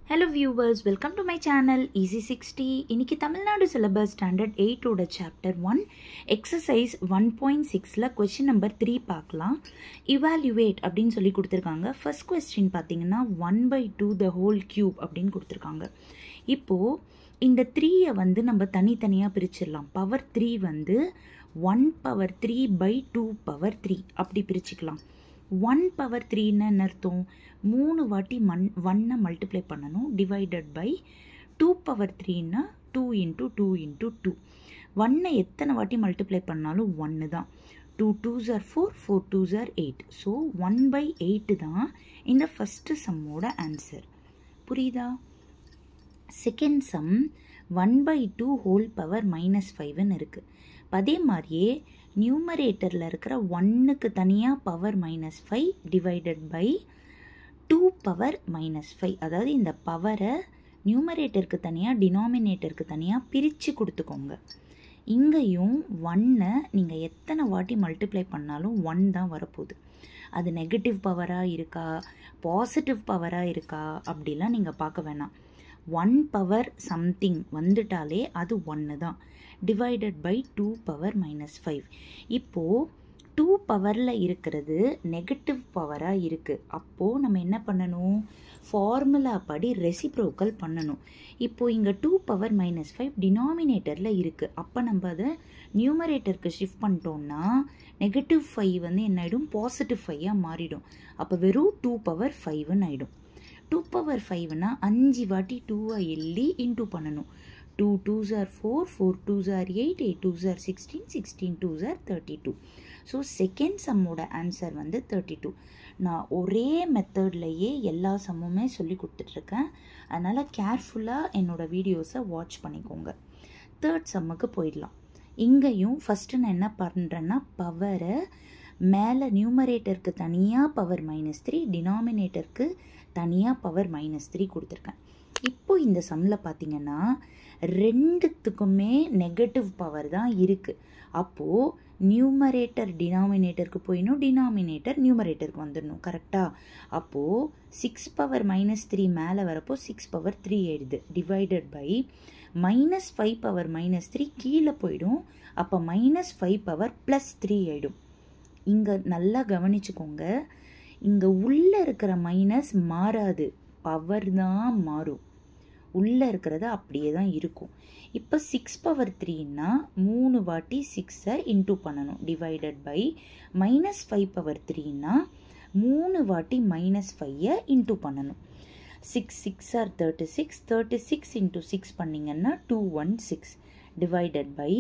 Hello viewers, welcome to my channel Easy 60. இன்னைக்கு Tamil Nadu syllabus standard 8 ஓட chapter 1 exercise 1.6ல question number 3 பார்க்கலாம். evaluate அப்படினு சொல்லி கொடுத்திருக்காங்க. first question பாத்தீங்கன்னா 1/2 the whole cube அப்படினு கொடுத்திருக்காங்க. இப்போ இந்த 3ய வந்து நம்ம தனித்தனியா பிரிச்சிரலாம். power 3 வந்து 1 power 3 by 2 power 3 அப்படி பிரிச்சுக்கலாம். 1 power 3 என்ன அர்த்தம்? 3 வாட்டி 1 மல்டிப்ளை பண்ணணும் டிவைடட் பை 2 power 3 னா 2 into 2 into 2. 1 எத்தனை வாட்டி மல்டிப்ளை பண்ணாலும் 1 தான். 2 2s are 4, 4 2s are 8. So 1/8 தான் இந்த ஃபர்ஸ்ட் சம்மோட ஆன்சர். புரியுதா? செகண்ட் சம் 1/2 ஹோல் பவர் -5ன்னு இருக்கு. அதே மாதிரியே நியூமரேட்டரில் இருக்கிற 1க்கு தனியாக பவர் -5 டிவைடட் பை 2 பவர் -5. அதாவது இந்த பவரை நியூமரேட்டருக்கு தனியாக டினாமினேட்டருக்கு தனியாக பிரித்து கொடுத்துக்கோங்க. இங்கேயும் 1 நீங்கள் எத்தனை வாட்டி மல்டிப்ளை பண்ணாலும் 1 தான் வரப்போகுது. அது நெகட்டிவ் பவராக இருக்கா பாசிட்டிவ் பவராக இருக்கா அப்படிலாம் நீங்கள் பார்க்க வேணாம். 1 பவர் சம்திங் வந்துட்டாலே அது 1 தான் டிவைடட் பை 2 பவர் -5. இப்போது 2 பவரில் இருக்கிறது நெகட்டிவ் பவராக இருக்குது. அப்போது நம்ம என்ன பண்ணணும்? ஃபார்முலா படி ரெசிப்ரோக்கல் பண்ணணும். இப்போது இங்கே 2 பவர் -5 டினாமினேட்டரில் இருக்குது. அப்போ நம்ம அதை நியூமரேட்டருக்கு ஷிஃப்ட் பண்ணிட்டோம்னா நெகட்டிவ் 5 வந்து என்ன ஆகிடும்? பாசிட்டிவ் 5ஆக மாறிடும். அப்போ வெறும் 2 பவர் 5ன்னு ஆகிடும். 2 பவர் 5னா 5 வாட்டி 2ஐ எள்ளி இன்டூ பண்ணணும். 2 2s are 4, 4 2s are 8, 8 2s are 16, 16 2s are 32. So second சம்மோட ஆன்சர் வந்து 32. நான் ஒரே மெத்தட்லையே எல்லா சம்முமே சொல்லி கொடுத்துட்ருக்கேன். அதனால் கேர்ஃபுல்லாக என்னோடய வீடியோஸை வாட்ச் பண்ணிக்கோங்க. தேர்ட் சம்முக்கு போயிடலாம். இங்கேயும் ஃபஸ்ட்டு நான் என்ன பண்ணுறேன்னா பவரை மேலே நியூமரேட்டருக்கு தனியாக பவர் -3 டினாமினேட்டருக்கு தனியாக பவர் -3 கொடுத்துருக்கேன். இப்போ இந்த சம்மில் பார்த்தீங்கன்னா ரெண்டுத்துக்குமே நெகட்டிவ் பவர் தான் இருக்குது. அப்போது நியூமரேட்டர் டினாமினேட்டருக்கு போயிடணும், டினாமினேட்டர் நியூமரேட்டருக்கு வந்துடணும். கரெக்டாக? அப்போது 6 பவர் -3 மேலே வரப்போ 6 பவர் 3 ஆயிடுது டிவைடட் பை -5 பவர் -3 கீழே போயிடும். அப்போ -5 பவர் +3 ஆயிடும். இங்கே நல்லா கவனிச்சுக்கோங்க. இங்கே உள்ளே இருக்கிற மைனஸ் மாறாது, பவர் தான் மாறும். உள்ளே இருக்கிறது அப்படியே தான் இருக்கும். இப்போ 6 பவர் 3ன்னா 3 வாட்டி 6ஐ இன்டூ பண்ணணும் டிவைடட் பை -5 பவர் 3ன்னா 3 வாட்டி -5ஐ இன்டூ பண்ணணும். 6 6 are 36, 36 into 6 பண்ணிங்கன்னா 216 டிவைடட் பை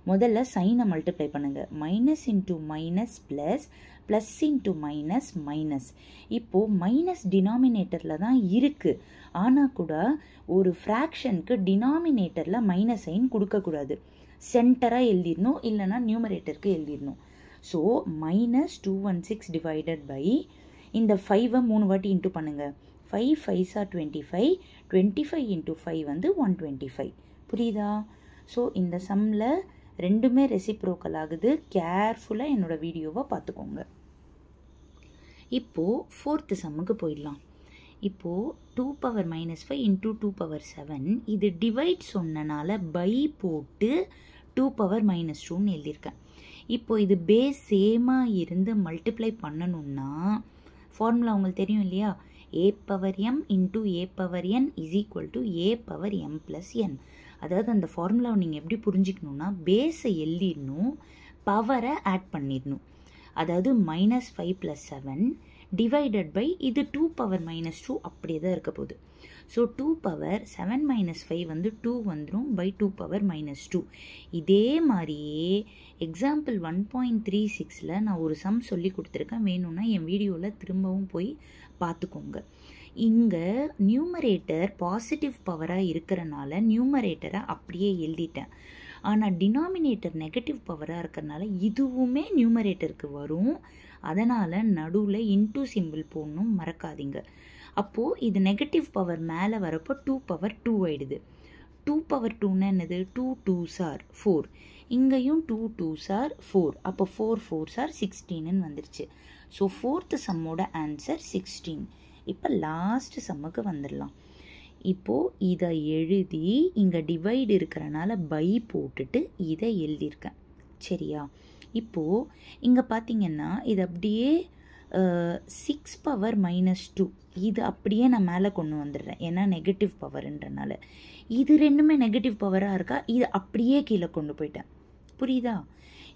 முதல்ல சைனை மல்டிப்ளை பண்ணுங்க. Minus into minus plus, plus into minus minus. இப்போது மைனஸ் டினாமினேட்டரில் தான் இருக்குது. ஆனால் கூட ஒரு ஃப்ராக்ஷனுக்கு டினாமினேட்டரில் மைனஸ் சைன் கொடுக்கக்கூடாது. சென்டராக எழுதிடணும், இல்லைனா நியூமரேட்டருக்கு எழுதிடணும். ஸோ -216 டிவைடட் பை இந்த 5ஐ 3 வாட்டி இன்டூ பண்ணுங்கள். 5 5s are 25, 25 into 5 வந்து 125. புரியுதா? ஸோ இந்த சம்மில் ரெண்டுமே ரெசிப்ரோக்கல் ஆகுது. கேர்ஃபுல்லாக என்னோடய வீடியோவை பார்த்துக்கோங்க. இப்போது ஃபோர்த்து சம்முக்கு போயிடலாம். இப்போது 2 பவர் -5 இன்டூ 2 பவர் 7 இது டிவைட் சொன்னனால பை போட்டு 2 பவர் -2ன்னு எழுதியிருக்கேன். இப்போது இது பேஸ் சேமாக இருந்து மல்டிப்ளை பண்ணணுன்னா ஃபார்முலா உங்களுக்கு தெரியும் இல்லையா? a power m into a power n is equal to a power m plus n. அதாவது அந்த ஃபார்முலாவை நீங்கள் எப்படி புரிஞ்சிக்கணுன்னா பேஸை எழுதிடணும், பவரை ஆட் பண்ணிடணும். அதாவது -5 + 7 டிவைடட் பை இது 2 பவர் -2 அப்படியே தான் இருக்க போகுது. ஸோ 2 பவர் 7 - 5 வந்து 2 வந்துடும் பை 2 பவர் -2. இதே மாதிரியே எக்ஸாம்பிள் 1.36ல் நான் ஒரு சம் சொல்லி கொடுத்துருக்கேன். வேணும்னா என் வீடியோவில் திரும்பவும் போய் பார்த்துக்கோங்க. இங்கே நியூமரேட்டர் பாசிட்டிவ் பவராக இருக்கிறனால நியூமரேட்டரை அப்படியே எழுதிட்டேன். ஆனால் டினாமினேட்டர் நெகட்டிவ் பவராக இருக்கிறனால இதுவுமே நியூமரேட்டருக்கு வரும். அதனால் நடுவில் இன்டூ சிம்பிள் போடணும், மறக்காதீங்க. அப்போது இது நெகட்டிவ் பவர் மேலே வரப்போ 2 பவர் 2 ஆயிடுது. 2 பவர் 2ன்னா என்னது? 2 2s are 4. இங்கேயும் 2 2s are 4. அப்போ 4 4s are 16ன்னு வந்துருச்சு. ஸோ ஃபோர்த்து சம்மோட ஆன்சர் 16. இப்போ லாஸ்ட் சம்முக்கு வந்துடலாம். இப்போது இதை எழுதி இங்கே டிவைடு இருக்கிறனால பை போட்டுட்டு இதை எழுதியிருக்கேன். சரியா? இப்போது இங்கே பார்த்தீங்கன்னா இது அப்படியே 6 பவர் -2 இது அப்படியே நான் மேலே கொண்டு வந்துடுறேன். ஏன்னா நெகட்டிவ் பவர்ன்றனால இது ரெண்டுமே நெகட்டிவ் பவராக இருக்கா, இது அப்படியே கீழே கொண்டு போயிட்டேன். புரியுதா?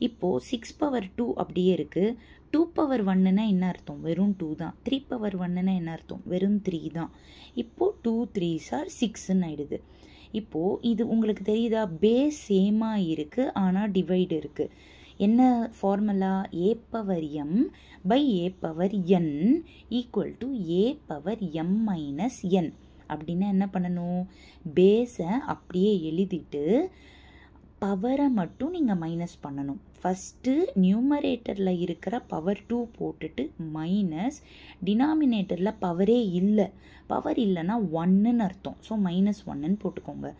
இப்போது 6 பவர் 2 அப்படியே இருக்குது. 2 பவர் 1ன்னா என்ன அர்த்தம்? வெறும் 2 தான். 3 பவர் 1ன்னா என்ன அர்த்தம்? வெறும் 3 தான். இப்போது 2 3s are 6ன்னு ஆயிடுது. இப்போது இது உங்களுக்கு தெரியுதா? பேஸ் சேமாக இருக்குது, ஆனால் டிவைடு இருக்குது. என்ன formula? a power m by a power n equal to a power m minus n. அப்படின்னா என்ன பண்ணணும்? பேஸை அப்படியே எழுதிட்டு பவரை மட்டும் நீங்கள் மைனஸ் பண்ணணும். ஃபஸ்ட்டு நியூமரேட்டரில் இருக்கிற பவர் 2 போட்டுட்டு மைனஸ் டினாமினேட்டரில் பவரே இல்லை. பவர் இல்லைன்னா 1ன்னு அர்த்தம். ஸோ -1ன்னு போட்டுக்கோங்க.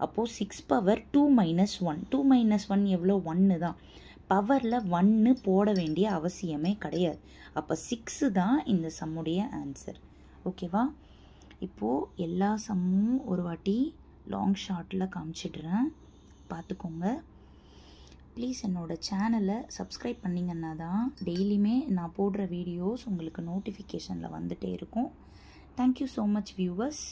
அப்போது 6 பவர் 2 மைனஸ் 1. 2 மைனஸ் 1 எவ்வளோ? 1 தான். பவரில் 1 போட வேண்டிய அவசியமே கிடையாது. அப்போ 6 தான் இந்த சம்முடைய ஆன்சர். ஓகேவா? இப்போது எல்லா சம்மும் ஒரு வாட்டி லாங் ஷார்ட்டில் காமிச்சிடுறேன், பார்த்துக்கோங்க. ப்ளீஸ் என்னோடய சேனலை சப்ஸ்கிரைப் பண்ணிங்கன்னா தான் டெய்லியுமே நான் போடுற வீடியோஸ் உங்களுக்கு நோட்டிஃபிகேஷனில் வந்துகிட்டே இருக்கும். Thank you so much viewers.